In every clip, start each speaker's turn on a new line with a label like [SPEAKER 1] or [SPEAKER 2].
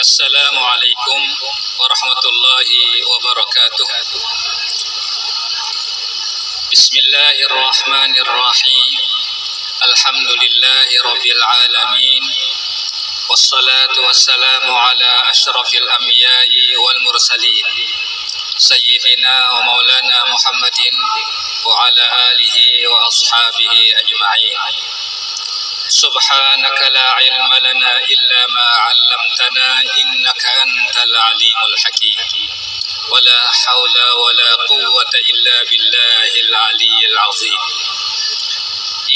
[SPEAKER 1] Assalamualaikum warahmatullahi wabarakatuh. Bismillahirrahmanirrahim. Alhamdulillahi rabbil alamin. Wassalatu wassalamu ala asyrafil anbiya'i wal mursalin, sayyidina wa maulana Muhammadin wa ala alihi wa ashabihi ajma'in. Subhanaka la ilma lana illa ma 'allamtana innaka antal alimul hakim. Wala haula wala quwwata illa billahil aliyyil azim.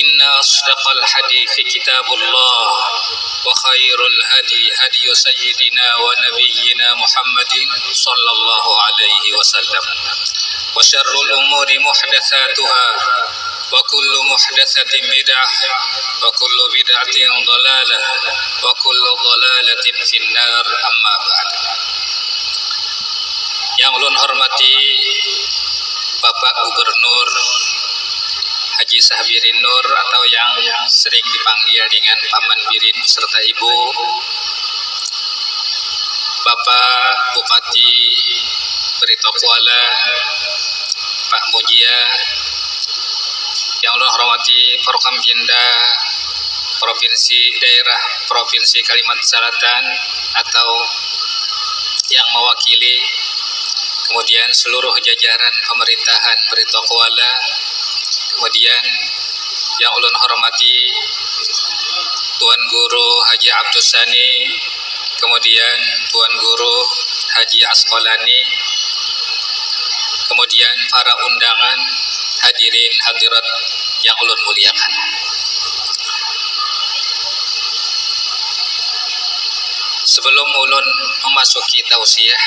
[SPEAKER 1] Inna asdaqal hadithi kitabullah wa khairul hadi hadi sayyidina wa nabiyyina Muhammadin sallallahu alaihi wasallam. Wa syarrul umuri muhdatsatuha wa kullu muhdatsatin bid'ah wa kullu bid'atin dhalalah wa kullu dhalalatin finnar, amma ba'd. Yang ulun hormati Bapak Gubernur Haji Sahbirin Nur atau yang sering dipanggil dengan Paman Birin serta Ibu, Bapak Bupati Barito Kuala, Pak Mujia, yang ulun hormati Forkopimda Provinsi Kalimantan Selatan atau yang mewakili, kemudian seluruh jajaran pemerintahan Barito Kuala, kemudian yang ulun hormati Tuan Guru Haji Abdus Sani, kemudian Tuan Guru Haji Asqalani, kemudian para undangan, hadirin hadirat yang ulun muliakan. Sebelum ulun memasuki tausiah,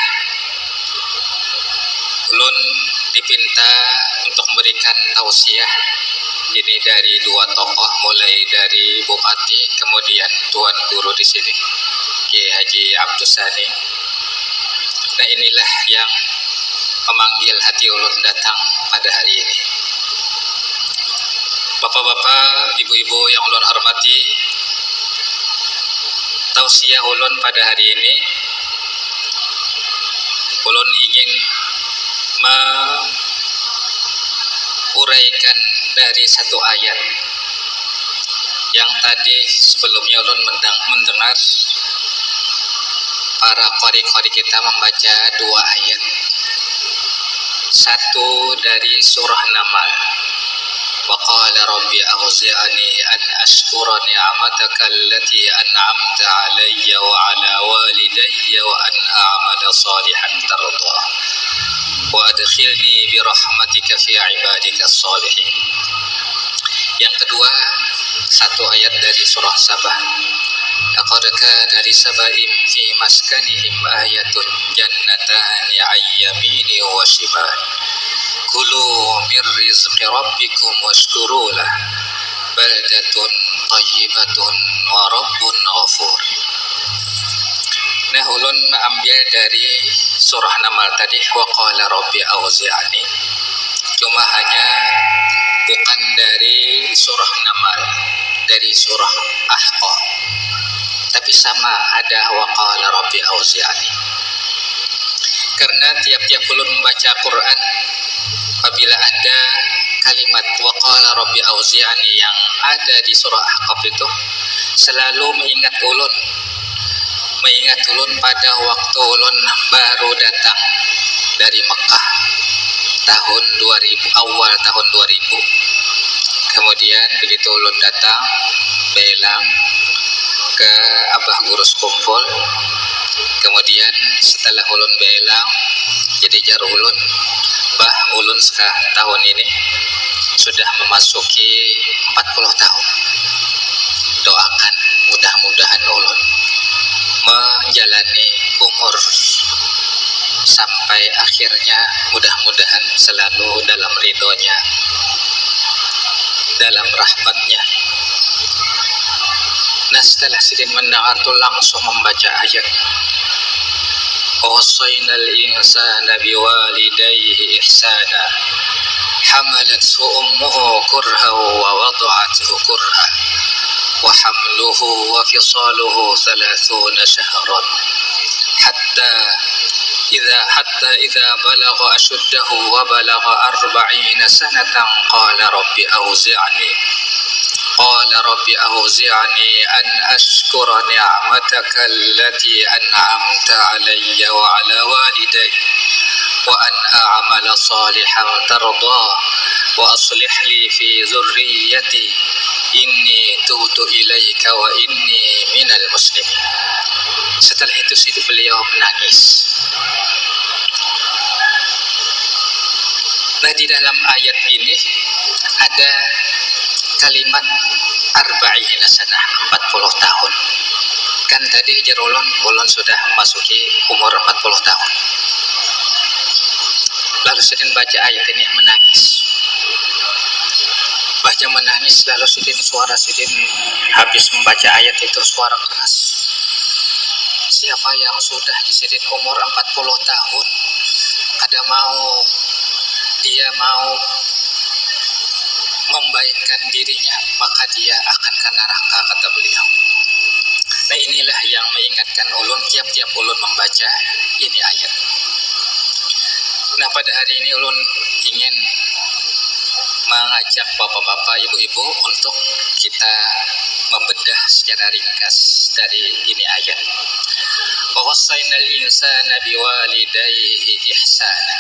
[SPEAKER 1] ulun dipinta untuk memberikan tausiah ini dari dua tokoh, mulai dari Bupati kemudian Tuan Guru di sini, Kiai Haji Abdus Sani. Nah, inilah yang memanggil hati ulun datang pada hari ini. Bapak-bapak, ibu-ibu yang ulun hormati, tausiah ulun pada hari ini, ulun ingin uraikan dari satu ayat yang tadi sebelumnya ulun mendengar para qari-qari kita membaca dua ayat. Satu dari surah Namal, wa qala rabbi auzi'ani an ashkura ni'mataka allati an'amta 'alayya wa 'ala walidayya wa an a'mala salihan tardah wa adkhilni bi rahmatika fi ibadika sholihin. Yang kedua, satu ayat dari surah Sabah, laqad kana li saba'in fi maskanihim ayatun jannatani 'an yamini wa shimal kulu mir rizqi rabbikum washkuru lah baldatun thayyibatun wa rabbun ghafur. Nah, ulun ambil dari surah Namal tadi, wa qala rabbi auzi'ani. Cuma hanya bukan dari surah Namal, dari surah Ahqaf, tapi sama ada wa qala rabbi auzi'ani. Karena tiap-tiap ulun membaca Quran, apabila ada kalimat wa qala rabbi auzi'ani yang ada di surah Ahqaf itu selalu mengingat ulun pada waktu ulun baru datang dari Mekah tahun 2000, awal tahun 2000. Kemudian begitu ulun datang belang ke Abah Gurus Kumpul, kemudian setelah ulun belang jadi jar ulun, bah ulun tahun ini sudah memasuki 40 tahun. Doakan mudah-mudahan ulun menjalani umur sampai akhirnya, mudah-mudahan selalu dalam ridhonya, dalam rahmatnya. Nah, setelah sidin mendengar itu langsung membaca ayat, wasainal insana biwalidayhi ihsana hamalathu ummuhu kurha wa wada'athu kurha wa hamluhu wa fisaluhu 30 syahran حتى إذا بلغ أشده وبلغ 40 سنة قال رب أوزعني أن أشكر نعمتك التي أنعمت علي وعلى والدي وأن أعمل صالحا ترضاه وأصلح لي في ذريتي إني تبت إليك وإني من المسلمين. Setelah itu beliau menangis. Nah, di dalam ayat ini ada kalimat arba'ina sanah, 40 tahun. Kan tadi ulun sudah memasuki umur 40 tahun. Lalu Sidin baca ayat ini menangis. Lalu suara Sidin habis membaca ayat itu suara keras. Siapa yang sudah di Sidin umur 40 tahun dia mau membaikkan dirinya, maka dia akan ke neraka, kata beliau. Nah, inilah yang mengingatkan ulun tiap-tiap ulun membaca ini ayat. Nah, pada hari ini ulun ingin mengajak bapak-bapak, ibu-ibu untuk kita membedah secara ringkas dari ini ayat. Wa wassaynal insana biwalidayhi ihsana.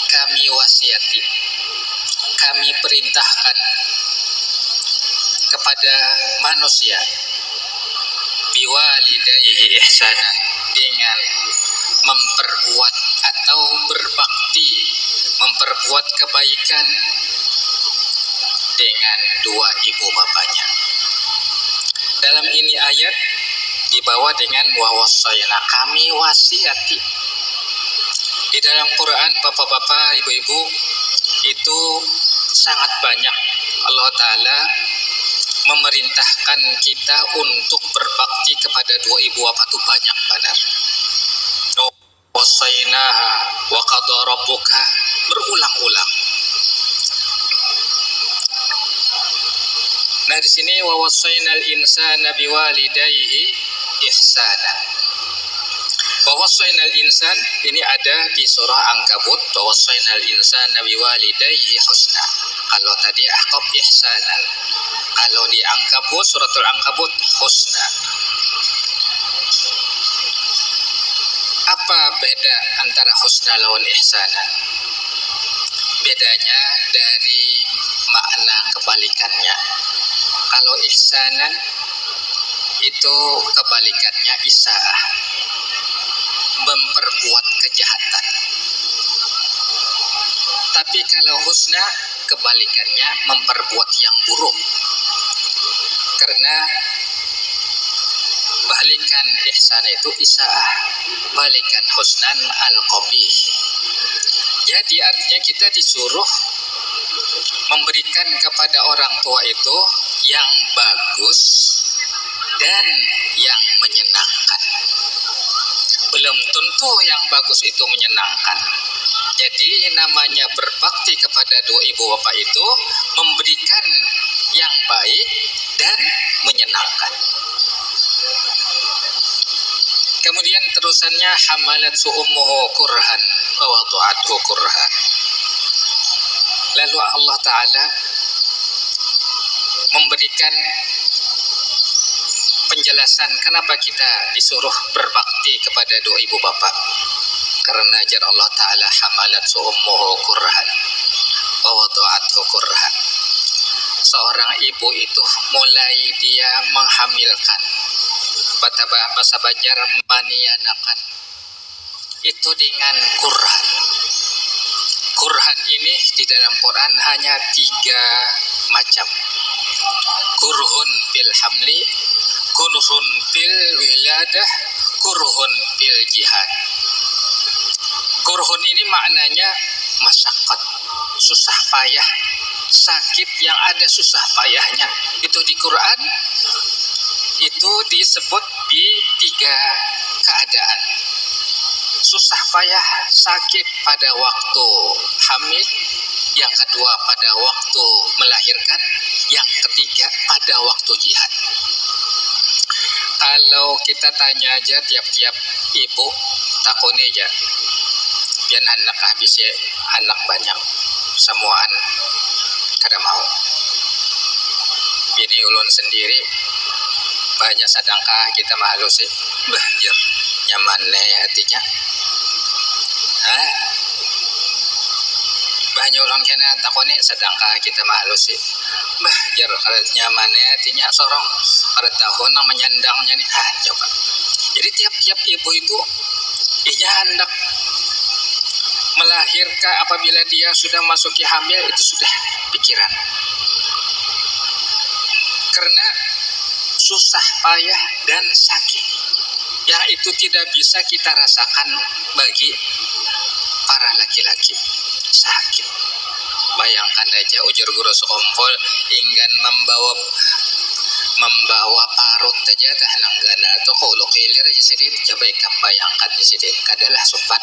[SPEAKER 1] Kami wasiati, kami perintahkan kepada manusia biwalidayhi ihsana, dengan memperbuat atau berbakti, memperbuat kebaikan dengan dua ibu bapanya. Dalam ini ayat dibawa dengan wawassayna, kami wasiati. Di dalam Quran, bapak-bapak, ibu-ibu, itu sangat banyak Allah Ta'ala memerintahkan kita untuk berbakti kepada dua ibu bapa, itu banyak benar. Wasainaha wa qada rabbuka, berulang-ulang. Nah, di sini wa wasainal insana biwalidayhi ihsana. Wa wasainal insan ini ada di surah Ankabut, wa wasainal insana biwalidayhi husna. Kalau tadi Ahqaf ihsanan, kalau di Ankabut, suratul Ankabut husna. Apa beda antara husna lawan ihsanan? Bedanya dari makna kebalikannya. Kalau ihsanan itu kebalikannya isaah, memperbuat kejahatan. Tapi kalau husna kebalikannya memperbuat yang buruk. Karena balikan ihsan itu isaah, balikan husnan al-qabih. Jadi artinya kita disuruh memberikan kepada orang tua itu yang bagus dan yang menyenangkan. Belum tentu yang bagus itu menyenangkan. Jadi namanya berbakti kepada dua ibu bapak itu memberikan yang baik dan menyenangkan. Kemudian terusannya hamalat ummuhu kurhan wa wada'athu kurhan. Lalu Allah Ta'ala memberikan penjelasan kenapa kita disuruh berbakti kepada dua ibu bapak. Karena ajar Allah Ta'ala hamalat ummuhu kurhan wa wada'athu kurhan. Seorang ibu itu mulai dia menghamilkan, bahasa Banjar manianakan, itu dengan kurhan. Kurhan ini di dalam Quran hanya 3 macam. Kurhun fil hamli, kurhun fil wiladah, kurhun fil jihad. Kurhun ini maknanya masyaqqat, susah payah, sakit yang ada susah payahnya. Itu di Quran itu disebut di 3 keadaan. Susah payah, sakit pada waktu hamil, yang kedua pada waktu melahirkan, yang ketiga pada waktu jihad. Kalau kita tanya aja tiap-tiap ibu takuni aja, biar anak habisnya anak banyak, semuaan kada mau. Bini ulun sendiri banyak sadangkah kita malu sih, bahjir nyaman hatinya. Banyak ulun kena takuni sadangkah kita malu sih, bahjir kada nyaman hatinya sorong kada tahu nang menyandangnya nih. Coba. Jadi tiap-tiap ibu itu ia hendak melahirkan, apabila dia sudah masuki hamil itu sudah pikiran. Karena susah payah dan sakit yang itu tidak bisa kita rasakan bagi para laki-laki. Sakit. Bayangkan aja ujar guru sekompol inggan membawa parut aja tahanang gana atau kalau kilir aja sedih. Coba ikan bayangkan di sini kadalah sobat.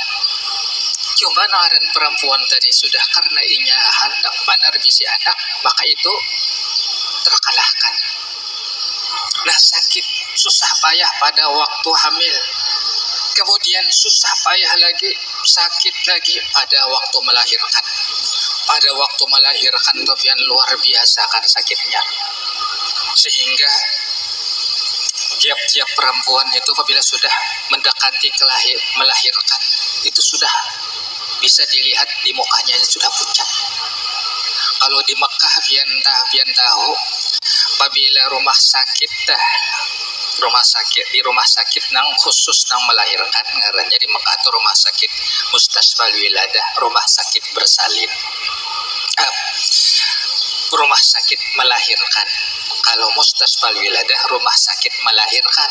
[SPEAKER 1] Coba naran perempuan tadi sudah karena inya hendak panar bisi anak, maka itu terkalahkan. Nah, sakit susah payah pada waktu hamil, kemudian susah payah lagi, sakit lagi pada waktu melahirkan. Pada waktu melahirkan topian luar biasa kan sakitnya, sehingga tiap-tiap perempuan itu apabila sudah mendekati melahirkan itu sudah bisa dilihat di mukanya sudah pucat. Kalau di Mekah pian tahu apabila rumah sakit di rumah sakit nang khusus nang melahirkan ngarannya di Mekah itu rumah sakit Mustasfal Wiladah, rumah sakit bersalin. Rumah sakit melahirkan. Kalau Mustasfal Wiladah rumah sakit melahirkan.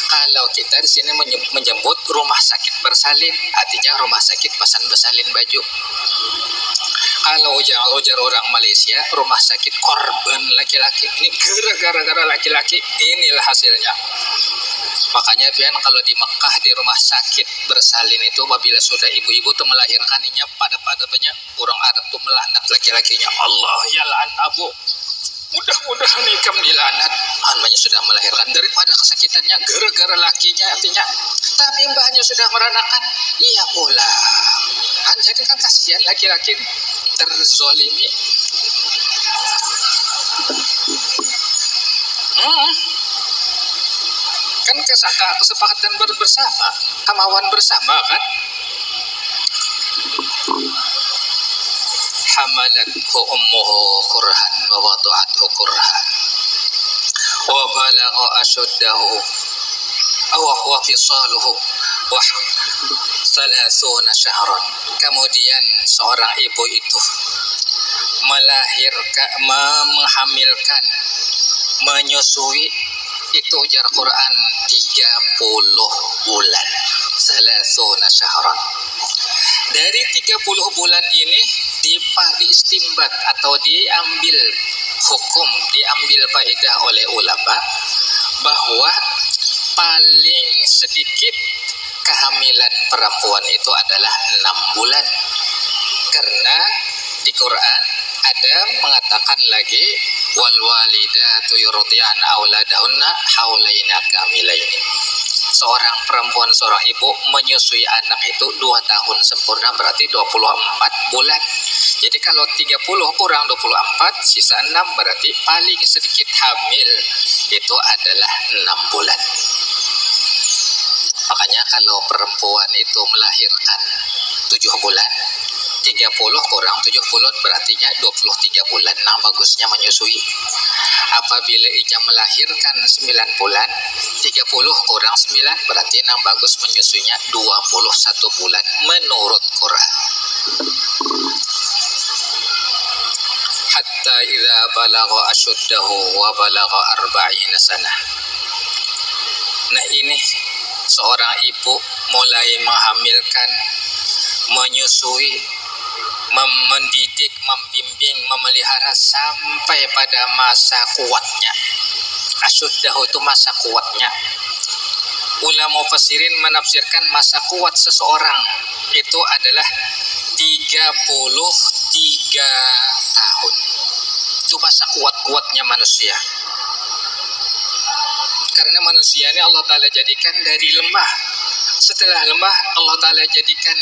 [SPEAKER 1] Kalau kita di sini menyebut rumah sakit bersalin, artinya rumah sakit pasan bersalin baju. Kalau ujar orang Malaysia, rumah sakit korban laki-laki. Ini gara-gara laki-laki, inilah hasilnya. Makanya pian kalau di Mekah di rumah sakit bersalin itu apabila sudah ibu-ibu tuh melahirkan inya pada banyak orang Arab tuh melaknat laki-lakinya. Allah ya la'anahu. Mudah-mudahan ikam dilaknat. Mbahnya sudah melahirkan daripada kesakitannya gara-gara lakinya artinya. Tapi mbahnya sudah meranakan. Iya pula. Jadi kan kasihan laki-laki terzolimi. Kan kesepakatan bersama, kemauan bersama kan. Hamalathu ummuhu kurhan wa wada'athu kurhan wa balagha ashuddahu wa fisaluhu wa 30 syahran. Kemudian seorang ibu itu menghamilkan, menyusui itu ujar Quran 30 bulan. 30 syahran. Dari 30 bulan ini diistimbat atau diambil hukum, diambil faedah oleh ulama bahwa paling sedikit kehamilan perempuan itu adalah 6 bulan. Karena di Quran ada mengatakan lagi wal walidatu yurdi'an auladahunna haulaina kamilain. Seorang perempuan, seorang ibu menyusui anak itu 2 tahun sempurna, berarti 24 bulan. Jadi kalau 30 kurang 24 sisa 6, berarti paling sedikit hamil itu adalah 6 bulan. Makanya kalau perempuan itu melahirkan 7 bulan, 30 kurang 70 berartinya 23 bulan. Nah, bagusnya menyusui. Apabila ia melahirkan 9 bulan, 30 kurang 9 berarti nah bagus menyusuinya 21 bulan menurut Quran. Hatta idza balagha ashuddahu wa balagha 40 sanah. Nah, ini seorang ibu mulai menghamilkan, menyusui, mendidik, membimbing, memelihara sampai pada masa kuatnya. Asyuddahu itu masa kuatnya. Ulama mufassirin menafsirkan masa kuat seseorang itu adalah 33 tahun. Itu masa kuat-kuatnya manusia. Karena manusia ini Allah Ta'ala jadikan dari lemah. Setelah lemah Allah Ta'ala jadikan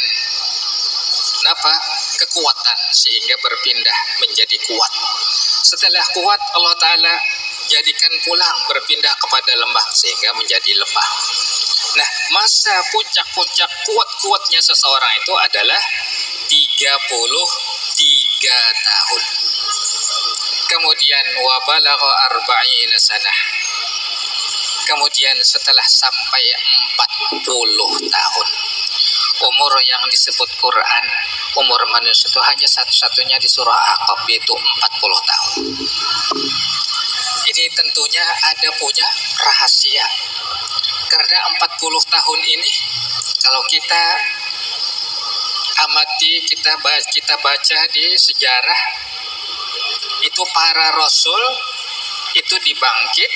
[SPEAKER 1] apa? Kekuatan, sehingga berpindah menjadi kuat. Setelah kuat Allah Ta'ala jadikan pulang berpindah kepada lemah sehingga menjadi lemah. Nah, masa puncak-puncak kuat-kuatnya seseorang itu adalah 33 tahun. Kemudian wa balagha arba'ina sanah. Kemudian setelah sampai 40 tahun. Umur yang disebut Quran, umur manusia itu hanya satu-satunya di surah Aqaf, yaitu 40 tahun. Ini tentunya ada punya rahasia. Karena 40 tahun ini kalau kita amati, kita baca di sejarah, itu para rasul itu dibangkit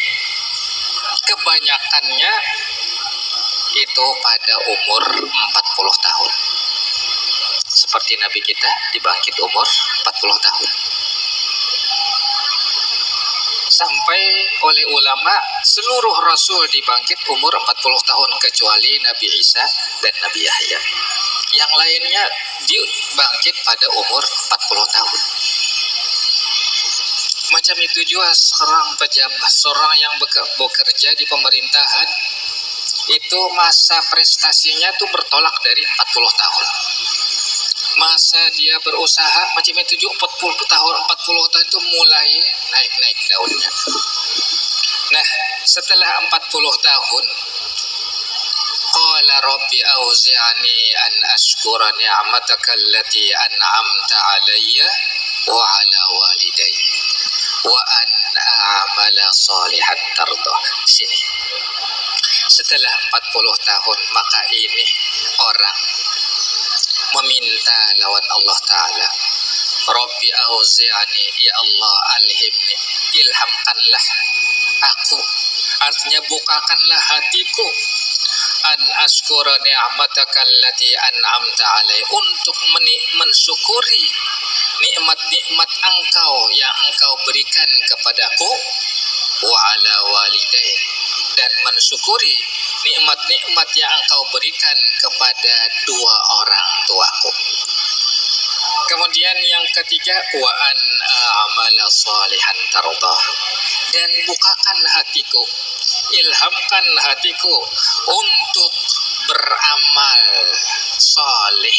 [SPEAKER 1] kebanyakannya itu pada umur 40 tahun. Seperti Nabi kita dibangkit umur 40 tahun. Sampai oleh ulama seluruh rasul dibangkit umur 40 tahun kecuali Nabi Isa dan Nabi Yahya. Yang lainnya dibangkit pada umur 40 tahun. Macam itu juga seorang pejabat, seorang yang bekerja di pemerintahan, itu masa prestasinya tuh bertolak dari 40 tahun. Masa dia berusaha macam itu juga 40 tahun itu mulai naik-naik daunnya. Nah, setelah 40 tahun, qala rabbi auzi'ni an ashkura ni'mataka allati an'amta 'alayya wa 'ala walidayya wa an a'mala salihan tardah. Di sini. Setelah 40 tahun maka ini orang meminta lawan Allah Ta'ala, Rabbi auzi'ani, ya Allah alhimni, ilhamkanlah aku, artinya bukakanlah hatiku, an askura ni'mataka allati an'amta alai, untuk mensyukuri nikmat-nikmat engkau yang engkau berikan kepadaku, wa ala walidayya, dan mensyukuri nikmat-nikmat yang engkau berikan kepada dua orang tuaku. Kemudian yang ketiga, wa an a'mala salihan tardah, dan bukakan hatiku, ilhamkan hatiku untuk beramal salih,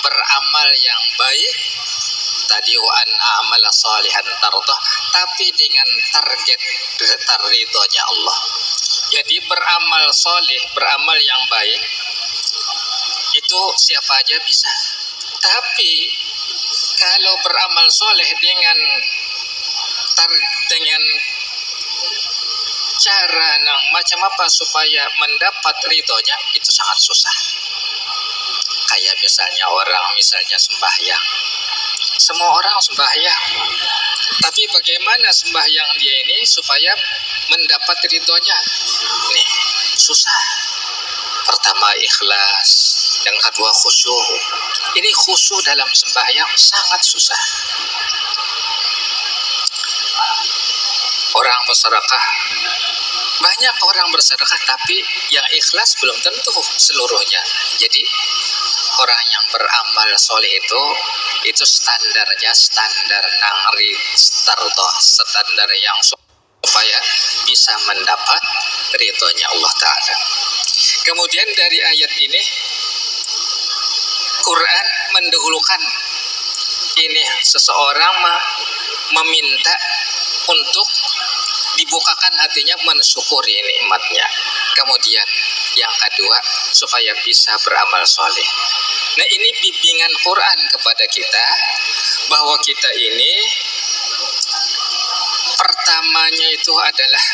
[SPEAKER 1] beramal yang baik. Tadi wa an a'mala salihan tardah, tapi dengan target ridhonya Allah. Jadi beramal soleh, beramal yang baik itu siapa aja bisa. Tapi kalau beramal soleh dengan cara macam apa supaya mendapat ridhonya, itu sangat susah. Kayak misalnya orang sembahyang. Semua orang sembahyang, tapi bagaimana sembahyang dia ini supaya mendapat ridhonya? Nih, susah. Pertama ikhlas, yang kedua khusyuk. Ini khusyuk dalam sembahyang sangat susah. Orang bersedekah, banyak orang bersedekah, tapi yang ikhlas belum tentu seluruhnya. Jadi orang yang beramal soleh itu standarnya standar nangri starto, standar yang supaya bisa mendapat ridhonya Allah Ta'ala. Kemudian dari ayat ini Quran mendahulukan ini, seseorang meminta untuk dibukakan hatinya mensyukuri nikmatnya. Kemudian yang kedua, supaya bisa beramal soleh. Nah, ini bimbingan Quran kepada kita bahwa kita ini pertamanya itu adalah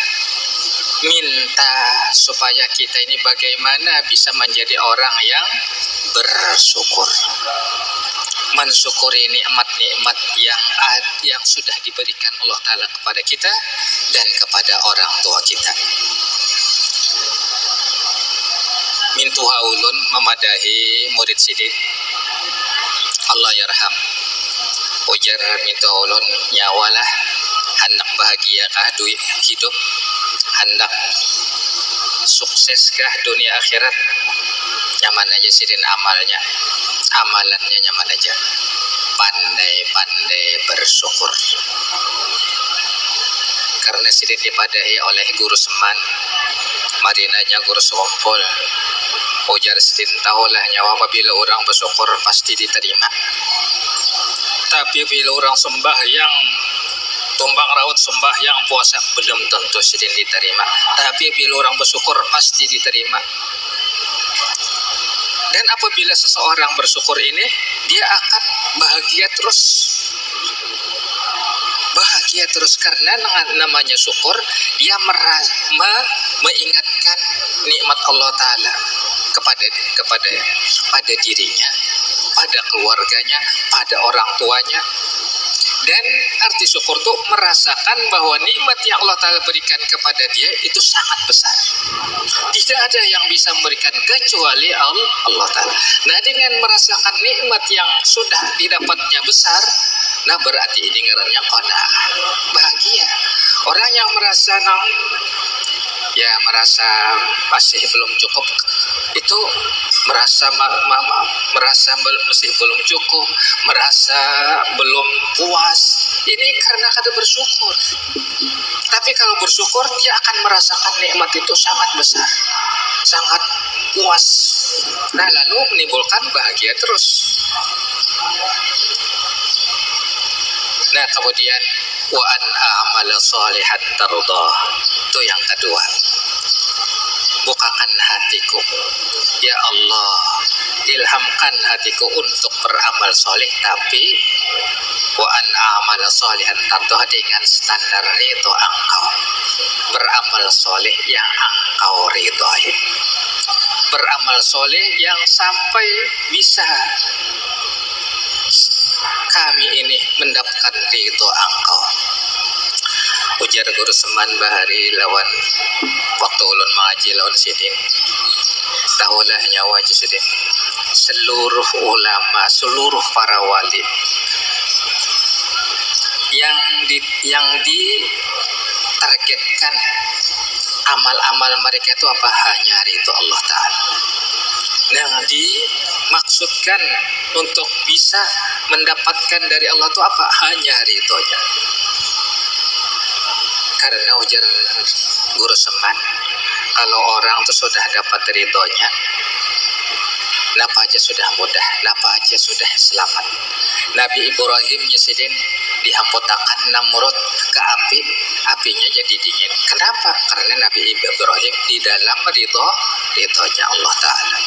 [SPEAKER 1] minta supaya kita ini bagaimana bisa menjadi orang yang bersyukur, mensyukuri nikmat-nikmat yang sudah diberikan Allah Ta'ala kepada kita dan kepada orang tua kita. Mintu haulun, memadahi murid sidin, Allah yarham. Ujar mintu haulun, nyawalah hendak bahagia kah duit hidup, hendak sukseskah dunia akhirat, nyaman aja sidin amalnya, amalannya nyaman aja, pandai-pandai bersyukur. Karena sidin dipadahi oleh guru seman, marinanya guru sekompol, ujar sidin tahulah nyawa apabila orang bersyukur pasti diterima. Tapi bila orang sembahyang, tumbang raut sembahyang puasa belum tentu sidin diterima. Tapi bila orang bersyukur pasti diterima. Dan apabila seseorang bersyukur ini, dia akan bahagia terus. Bahagia terus karena namanya syukur, dia mengingatkan nikmat Allah Ta'ala pada dirinya, pada keluarganya, pada orang tuanya. Dan arti syukur itu merasakan bahwa nikmat yang Allah Ta'ala berikan kepada dia itu sangat besar. Tidak ada yang bisa memberikan kecuali Allah Ta'ala. Nah, dengan merasakan nikmat yang sudah didapatnya besar, nah berarti ini ngarannya qanaah, bahagia. Orang yang merasa merasa masih belum cukup, itu merasa masih belum cukup, merasa belum puas, ini karena kada bersyukur. Tapi kalau bersyukur, dia akan merasakan nikmat itu sangat besar, sangat puas. Nah, lalu menimbulkan bahagia terus. Nah, kemudian wa an a'mala shalihan tardah, itu yang kedua. Bukakan hatiku, ya Allah, ilhamkan hatiku untuk beramal soleh, tapi wa an a'mala shalihan tardah, dengan standar ridho engkau, beramal soleh yang engkau ridhoi, beramal soleh yang sampai bisa kami ini mendapatkan ridho engkau. Ujar guru seman bahari lawan waktu ulun mengaji lawan sidin, tahulah nyawa sidin, seluruh ulama, seluruh para wali yang ditargetkan amal-amal mereka itu apa? Hanya ridho Allah Ta'ala. Yang dimaksudkan untuk bisa mendapatkan dari Allah itu apa? Hanya ridhonya. Karena ujar guru seman, kalau orang itu sudah dapat ridhonya, apa aja sudah mudah, apa aja sudah selamat. Nabi Ibrahim nyesidin dihamputakan Namrud ke api, apinya jadi dingin. Kenapa? Karena Nabi Ibrahim di dalam ridhonya Allah Ta'ala.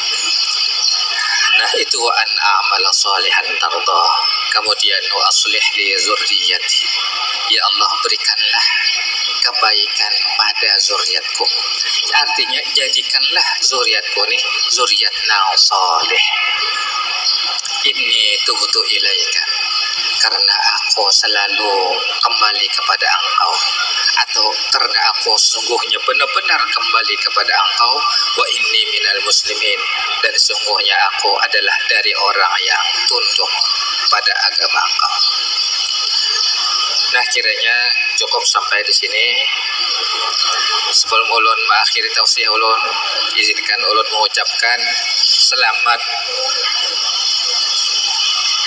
[SPEAKER 1] Nah, itu wa an a'mala shalihan tardah. Kemudian wa aslih li zurriyati, ya Allah, berikanlah kebaikan pada zuriatku. Artinya jadikanlah zuriatku nih zuriat saleh. Inni tubtu ilaika, karena aku selalu kembali kepada engkau, atau karena aku sungguhnya benar-benar kembali kepada engkau. Wa inni minal muslimin, dan sungguhnya aku adalah dari orang yang tunduk pada agama engkau. Nah, kiranya cukup sampai di sini. Sebelum ulun mengakhiri tausiah ulun, izinkan ulun mengucapkan selamat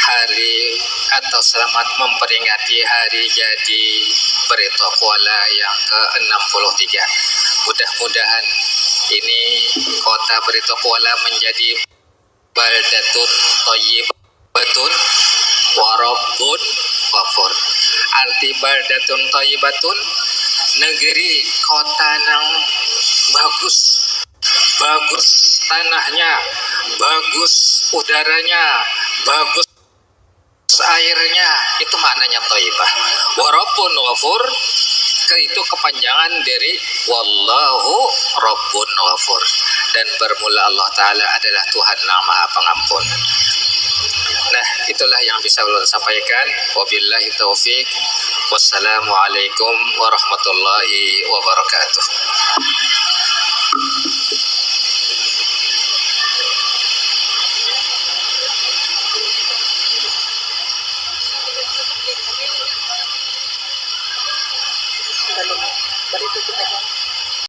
[SPEAKER 1] hari atau selamat memperingati hari jadi Barito Kuala yang ke-63. Mudah-mudahan ini kota Barito Kuala menjadi baldatun thayyibatun wa rabbun ghafur. Arti baldatun thayyibatun, negeri kota yang bagus tanahnya, bagus udaranya, bagus airnya, itu maknanya thayyibah. Wa rabbun ghafur, itu kepanjangan dari wallahu rabbun ghafur, dan bermula Allah Ta'ala adalah Tuhan yang Maha Pengampun. Nah, itulah yang bisa ulun sampaikan. Wabillahi taufik. Wassalamualaikum warahmatullahi wabarakatuh.